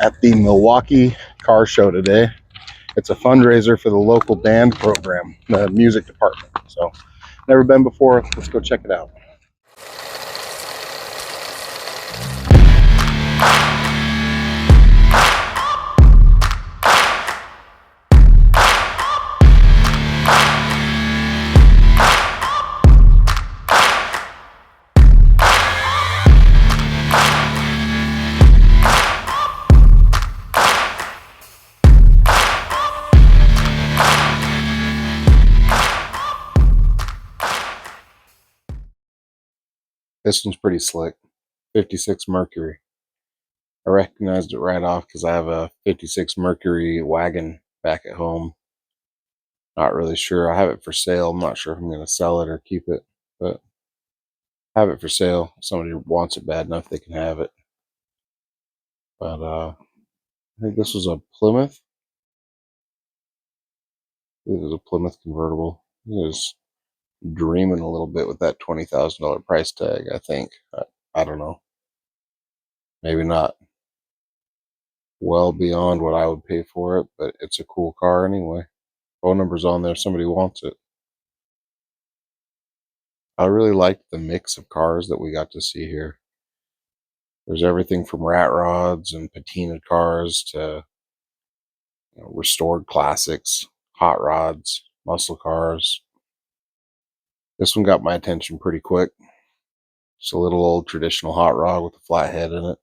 at the Milwaukee car show today. It's a fundraiser for the local band program, the music department. So, never been before. Let's go check it out. This one's pretty slick. 56 Mercury. I recognized it right off because I have a 56 Mercury wagon back at home. Not really sure. I have it for sale. I'm not sure if I'm going to sell it or keep it, but I have it for sale. If somebody wants it bad enough, they can have it. But I think this was a Plymouth. It was a Plymouth convertible. It was dreaming a little bit with that $20,000 price tag, I think. I don't know. Maybe not well beyond what I would pay for it, but it's a cool car anyway. Phone number's on there if somebody wants it. I really liked the mix of cars that we got to see here. There's everything from rat rods and patina cars to restored classics, hot rods, muscle cars. This one got my attention pretty quick. Just a little old traditional hot rod with a flat head in it.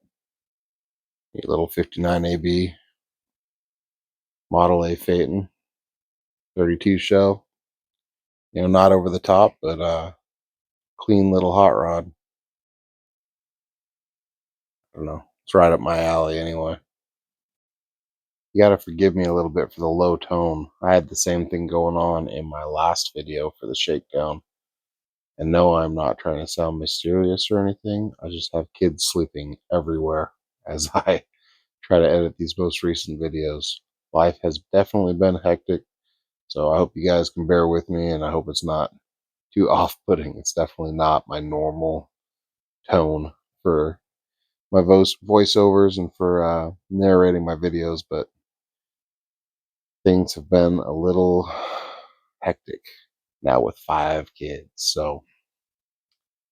A little 59 AB Model A Phaeton, 32 shell. Not over the top, but clean little hot rod. I don't know. It's right up my alley anyway. You gotta forgive me a little bit for the low tone. I had the same thing going on in my last video for the shakedown. And no, I'm not trying to sound mysterious or anything. I just have kids sleeping everywhere as I try to edit these most recent videos. Life has definitely been hectic, so I hope you guys can bear with me, and I hope it's not too off-putting. It's definitely not my normal tone for my voiceovers and for narrating my videos, but things have been a little hectic now with 5 kids, so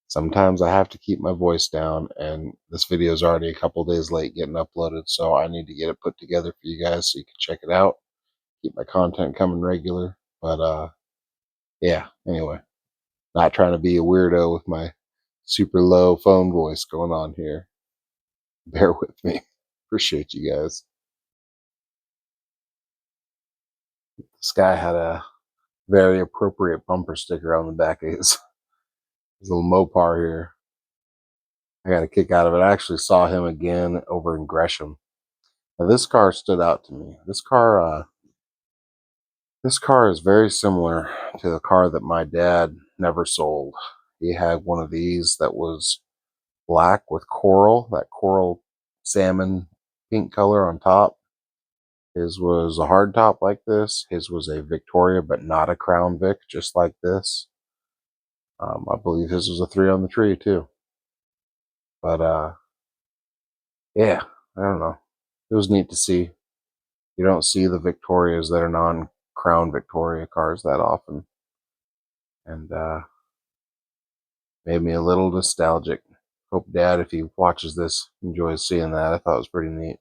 sometimes I have to keep my voice down, and this video is already a couple days late getting uploaded, so I need to get it put together for you guys so you can check it out. Keep my content coming regular, but yeah, anyway, not trying to be a weirdo with my super low phone voice going on here. Bear with me. Appreciate you guys. This guy had a very appropriate bumper sticker on the back of his little Mopar here. I got a kick out of it. I actually saw him again over in Gresham. Now this car stood out to me. This car is very similar to the car that my dad never sold. He had one of these that was black with coral, that coral salmon pink color on top. His was a hard top like this. His was a Victoria, but not a Crown Vic, just like this. I believe his was a 3 on the tree too. But yeah, I don't know. It was neat to see. You don't see the Victorias that are non-Crown Victoria cars that often. And made me a little nostalgic. Hope Dad, if he watches this, enjoys seeing that. I thought it was pretty neat.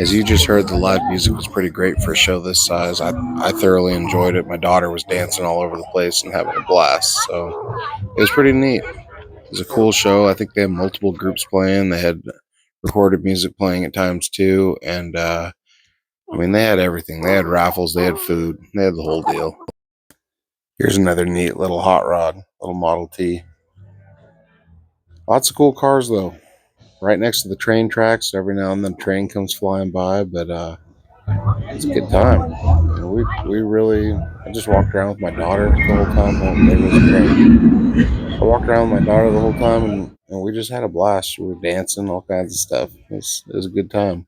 As you just heard, the live music was pretty great for a show this size. I thoroughly enjoyed it. My daughter was dancing all over the place and having a blast, so it was pretty neat. It was a cool show. I think they had multiple groups playing. They had recorded music playing at times too, and I mean, they had everything. They had raffles, they had food, they had the whole deal. Here's another neat little hot rod, little Model T. Lots of cool cars though. Right next to the train tracks. Every now and then a train comes flying by, but it's a good time. We really, I just walked around with my daughter the whole time. Well, there was a train. I walked around with my daughter the whole time, and we just had a blast. We were dancing, all kinds of stuff. It was a good time.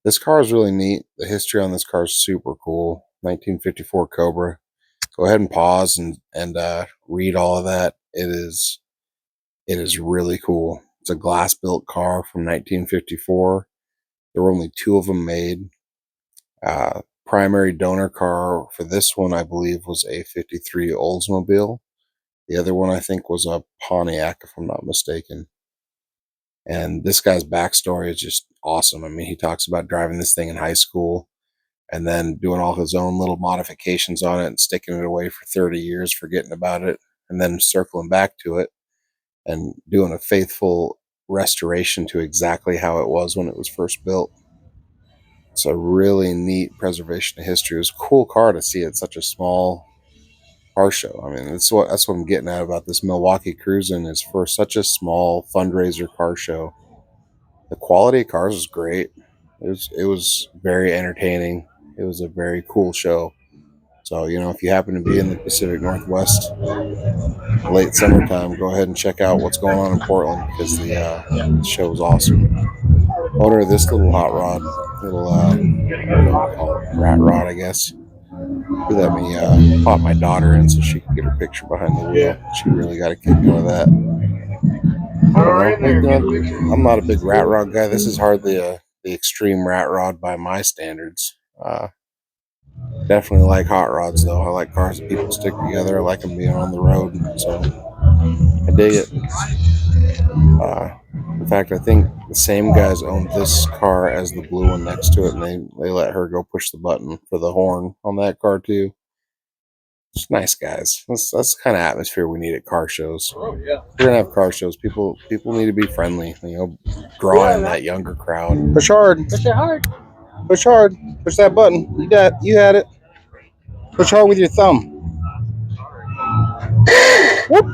This car is really neat. The history on this car is super cool. 1954 Cobra. Go ahead and pause and read all of that. It is really cool. It's a glass-built car from 1954. There were only 2 of them made. Primary donor car for this one, I believe, was a 53 Oldsmobile. The other one, I think, was a Pontiac, if I'm not mistaken. And this guy's backstory is just awesome. I mean, he talks about driving this thing in high school and then doing all his own little modifications on it and sticking it away for 30 years, forgetting about it, and then circling back to it and doing a faithful restoration to exactly how it was when it was first built. It's a really neat preservation of history. It was a cool car to see at such a small car show. I mean, that's what I'm getting at about this Milwaukee Cruising, is for such a small fundraiser car show. The quality of cars was great. It was very entertaining. It was a very cool show. So, if you happen to be in the Pacific Northwest late summertime, go ahead and check out what's going on in Portland, because the show was awesome. Owner of this little hot rod, little I don't know what to call it, rat rod, I guess. He let me pop my daughter in so she could get her picture behind the wheel. She really got a kick out of that. I don't know, I'm not a big rat rod guy. This is hardly the extreme rat rod by my standards. Definitely like hot rods though. I like cars that people stick together. I like them being on the road, so I dig it. In fact, I think the same guys owned this car as the blue one next to it, and they let her go push the button for the horn on that car too. Just nice guys. That's the kind of atmosphere we need at car shows. We're gonna have car shows. People need to be friendly. Draw in that younger crowd. Push hard. Push it hard. Push hard. Push that button. You had it. Push hard with your thumb. Whoop.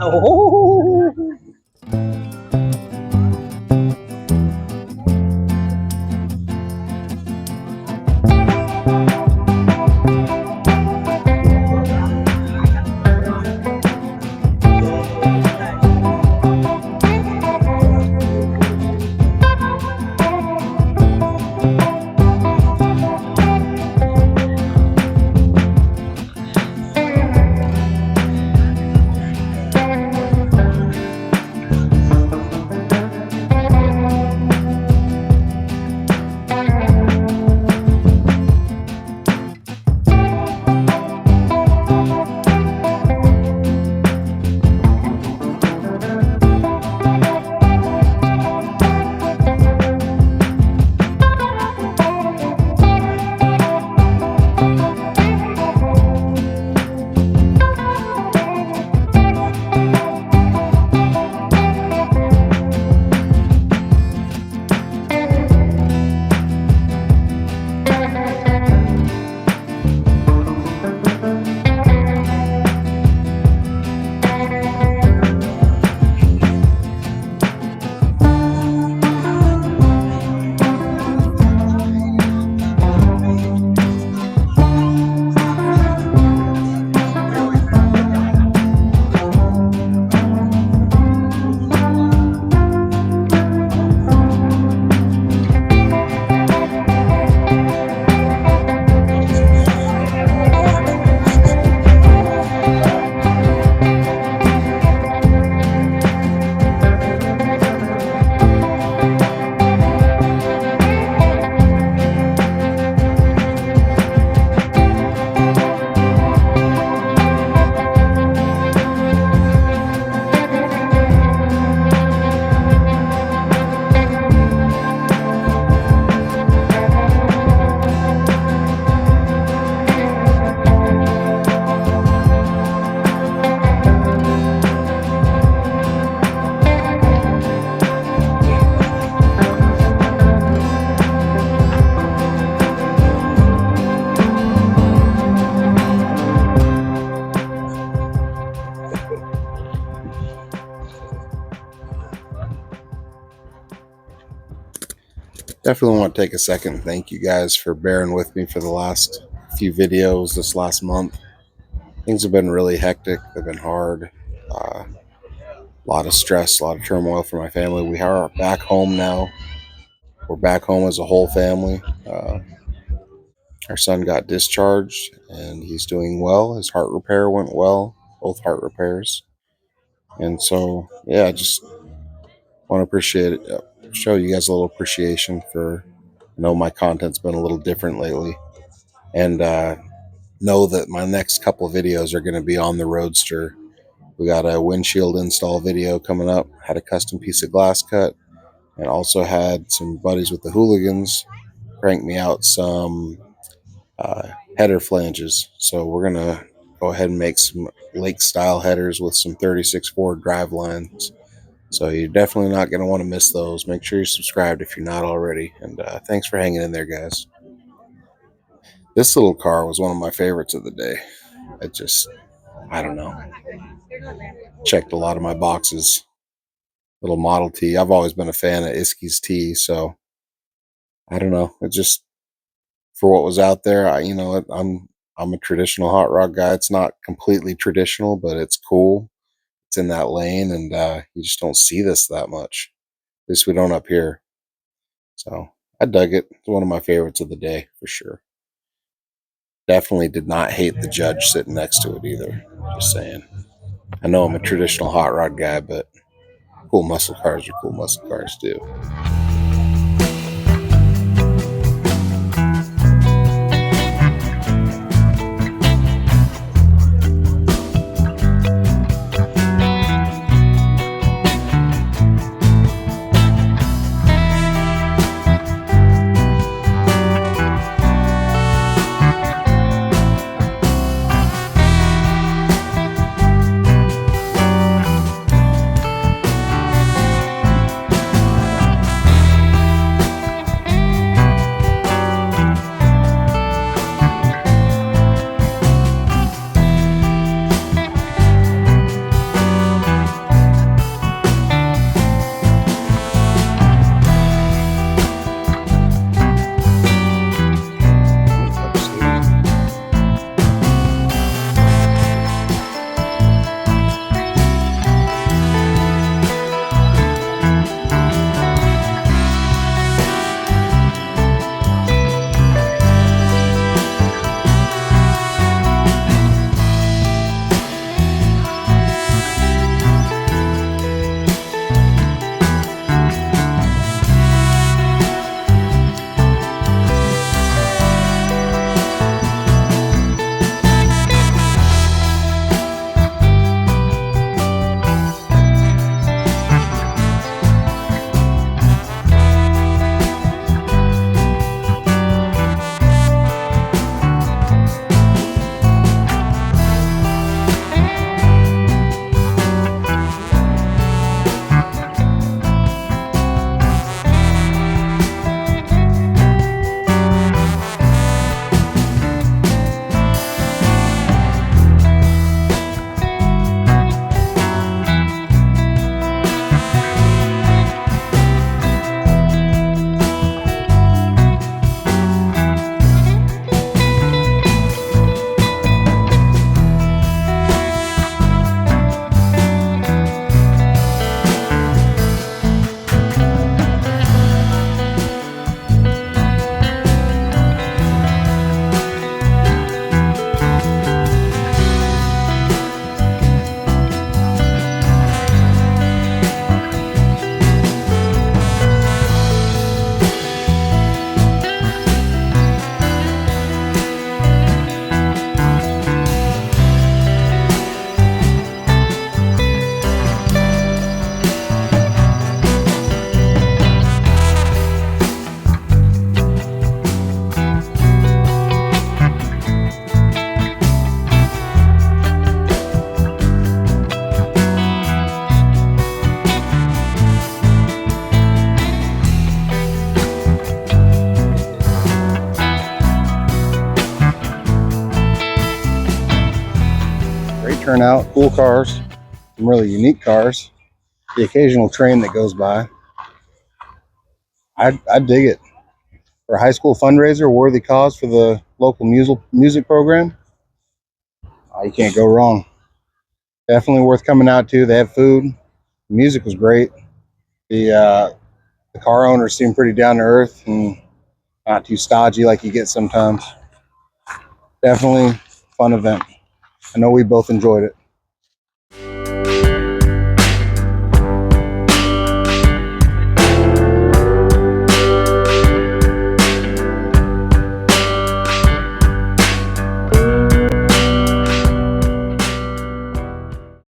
Definitely want to take a second and thank you guys for bearing with me for the last few videos this last month. Things have been really hectic. They've been hard. A lot of stress, a lot of turmoil for my family. We are back home now. We're back home as a whole family. Our son got discharged and he's doing well. His heart repair went well, both heart repairs. And so, yeah, I just want to appreciate it, show you guys a little appreciation for, I know my content's been a little different lately. And know that my next couple of videos are going to be on the Roadster. We got a windshield install video coming up, had a custom piece of glass cut, and also had some buddies with the Hooligans crank me out some header flanges. So we're going to go ahead and make some lake style headers with some 36 Ford drive lines. So you're definitely not going to want to miss those. Make sure you're subscribed if you're not already. And thanks for hanging in there, guys. This little car was one of my favorites of the day. I don't know. Checked a lot of my boxes. Little Model T. I've always been a fan of Iski's T, so I don't know. It just, for what was out there, I'm a traditional hot rod guy. It's not completely traditional, but it's cool. It's in that lane, and you just don't see this that much. At least we don't up here. So I dug it. It's one of my favorites of the day for sure. Definitely did not hate the Judge sitting next to it either. Just saying. I know I'm a traditional hot rod guy, but cool muscle cars are cool muscle cars too. Turnout, cool cars, some really unique cars, the occasional train that goes by. I dig it. for a high school fundraiser, worthy cause for the local music program. You can't go wrong. Definitely worth coming out to. They have food. The music was great. The car owners seem pretty down to earth and not too stodgy like you get sometimes. Definitely fun event. I know we both enjoyed it.